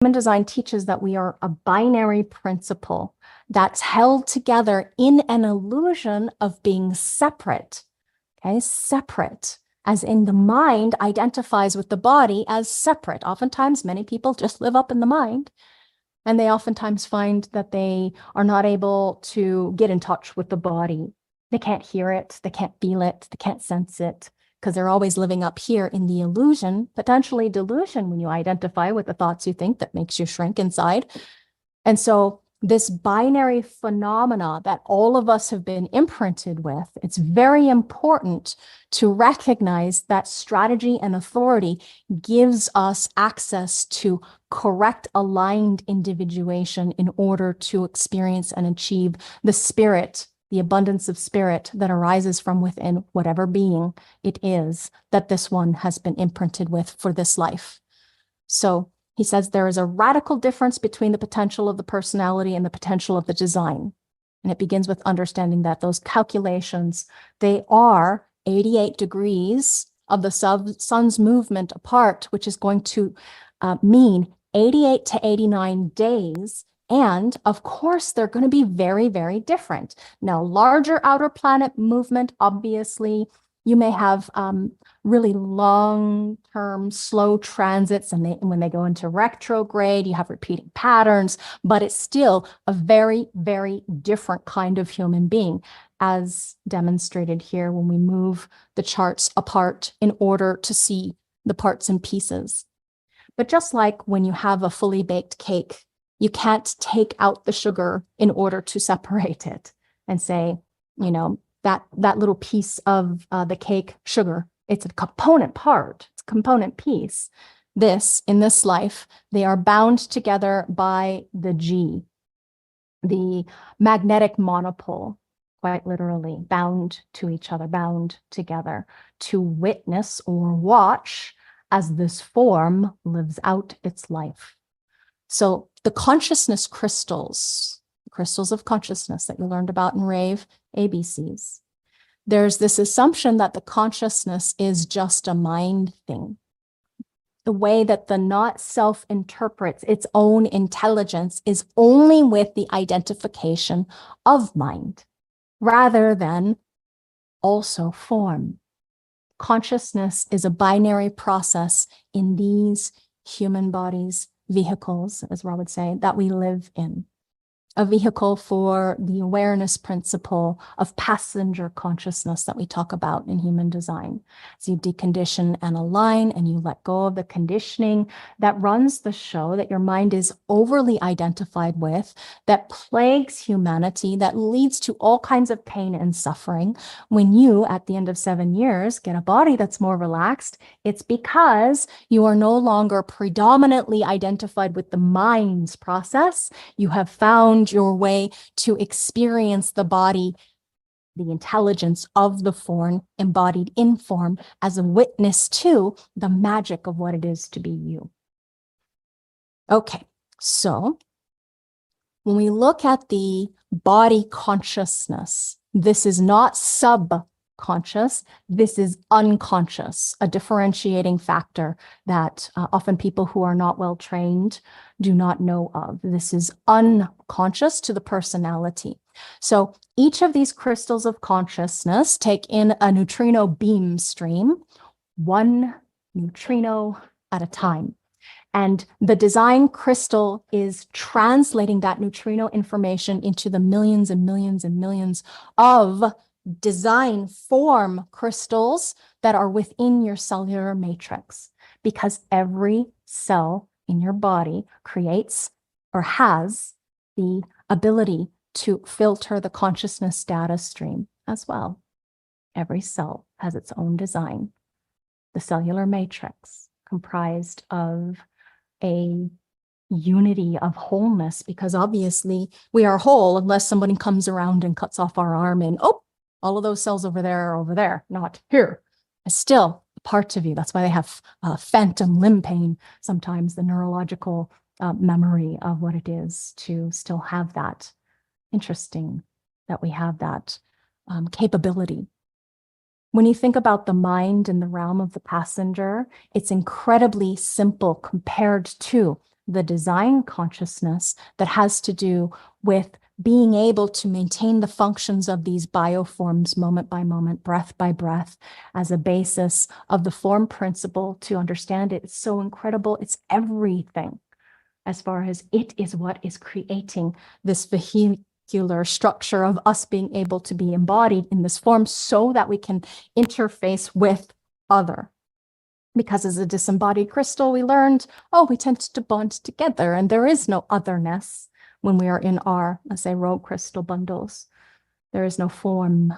Human design teaches that we are a binary principle that's held together in an illusion of being separate. Okay, separate, as in the mind identifies with the body as separate. Oftentimes, many people just live up in the mind, and they oftentimes find that they are not able to get in touch with the body. They can't hear it, they can't feel it, they can't sense it, because they're always living up here in the illusion, potentially delusion, when you identify with the thoughts you think that makes you shrink inside. And so this binary phenomena that all of us have been imprinted with, it's very important to recognize that strategy and authority gives us access to correct, aligned individuation in order to experience and achieve the spirit, the abundance of spirit that arises from within whatever being it is that this one has been imprinted with for this life. So he says there is a radical difference between the potential of the personality and the potential of the design. And it begins with understanding that those calculations, they are 88 degrees of the sun's movement apart, which is going to mean 88 to 89 days. And of course, they're going to be very, very different. Now, larger outer planet movement, obviously, you may have really long-term slow transits, and when they go into retrograde, you have repeating patterns, but it's still a very, very different kind of human being, as demonstrated here when we move the charts apart in order to see the parts and pieces. But just like when you have a fully baked cake, you can't take out the sugar in order to separate it and say, you know, that little piece of the cake sugar, it's a component part, it's a component piece. In this life, they are bound together by the G, the magnetic monopole, quite literally, bound to each other, bound together to witness or watch as this form lives out its life. So the consciousness crystals of consciousness that you learned about in Rave ABCs, there's this assumption that the consciousness is just a mind thing. The way that the not self interprets its own intelligence is only with the identification of mind, rather than also form. Consciousness is a binary process in these human bodies, vehicles, as Rob would say, that we live in. A vehicle for the awareness principle of passenger consciousness that we talk about in human design. So you decondition and align, and you let go of the conditioning that runs the show that your mind is overly identified with, that plagues humanity, that leads to all kinds of pain and suffering. When you, at the end of 7 years, get a body that's more relaxed, it's because you are no longer predominantly identified with the mind's process. You have found your way to experience the body, the intelligence of the form embodied in form, as a witness to the magic of what it is to be you. Okay, so when we look at the body consciousness, this is not subconscious, this is unconscious, a differentiating factor that often people who are not well trained do not know of. This is unconscious to the personality. So each of these crystals of consciousness take in a neutrino beam stream, one neutrino at a time. And the design crystal is translating that neutrino information into the millions and millions and millions of design form crystals that are within your cellular matrix, because every cell in your body creates or has the ability to filter the consciousness data stream as well. Every cell has its own design. The cellular matrix, comprised of a unity of wholeness, because obviously we are whole unless somebody comes around and cuts off our arm and, oh, all of those cells over there are over there, not here. It's still a part of you. That's why they have phantom limb pain, sometimes the neurological memory of what it is to still have that. Interesting that we have that capability. When you think about the mind in the realm of the passenger, it's incredibly simple compared to the design consciousness that has to do with being able to maintain the functions of these bioforms moment by moment, breath by breath, as a basis of the form principle to understand it. It's so incredible. It's everything, as far as it is what is creating this vehicular structure of us being able to be embodied in this form so that we can interface with other. Because as a disembodied crystal, we learned, oh, we tend to bond together and there is no otherness when we are in our, let's say, rogue crystal bundles. There is no form.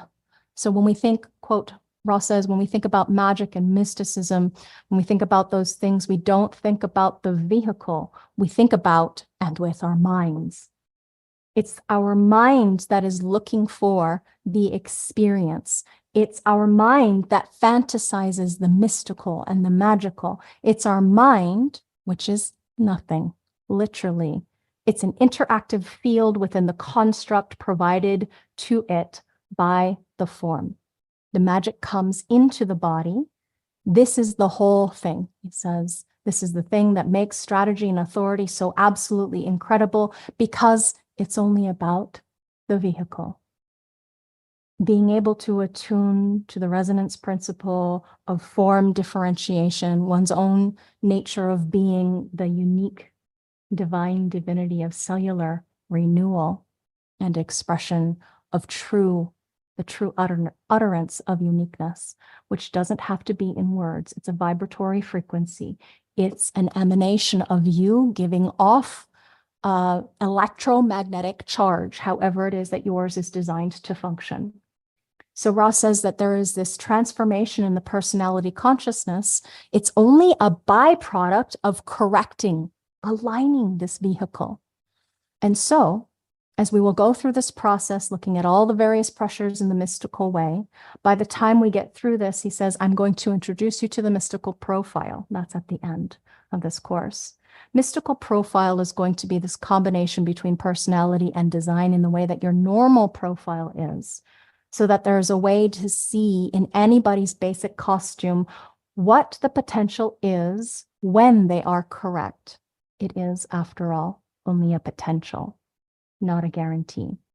So when we think, quote, Ross says, when we think about magic and mysticism, when we think about those things, we don't think about the vehicle. We think about, and with our minds. It's our mind that is looking for the experience. It's our mind that fantasizes the mystical and the magical. It's our mind, which is nothing, literally. It's an interactive field within the construct provided to it by the form. The magic comes into the body. This is the whole thing, he says. This is the thing that makes strategy and authority so absolutely incredible, because it's only about the vehicle. Being able to attune to the resonance principle of form differentiation, one's own nature of being, the unique divine divinity of cellular renewal and expression of the true utterance of uniqueness, which doesn't have to be in words. It's a vibratory frequency. It's an emanation of you giving off electromagnetic charge, however it is that yours is designed to function. So Ross says that there is this transformation in the personality consciousness. It's only a byproduct of correcting, aligning this vehicle. And so, as we will go through this process, looking at all the various pressures in the mystical way, by the time we get through this, he says, I'm going to introduce you to the mystical profile. That's at the end of this course. Mystical profile is going to be this combination between personality and design in the way that your normal profile is, so that there's a way to see in anybody's basic costume what the potential is when they are correct. It is, after all, only a potential, not a guarantee.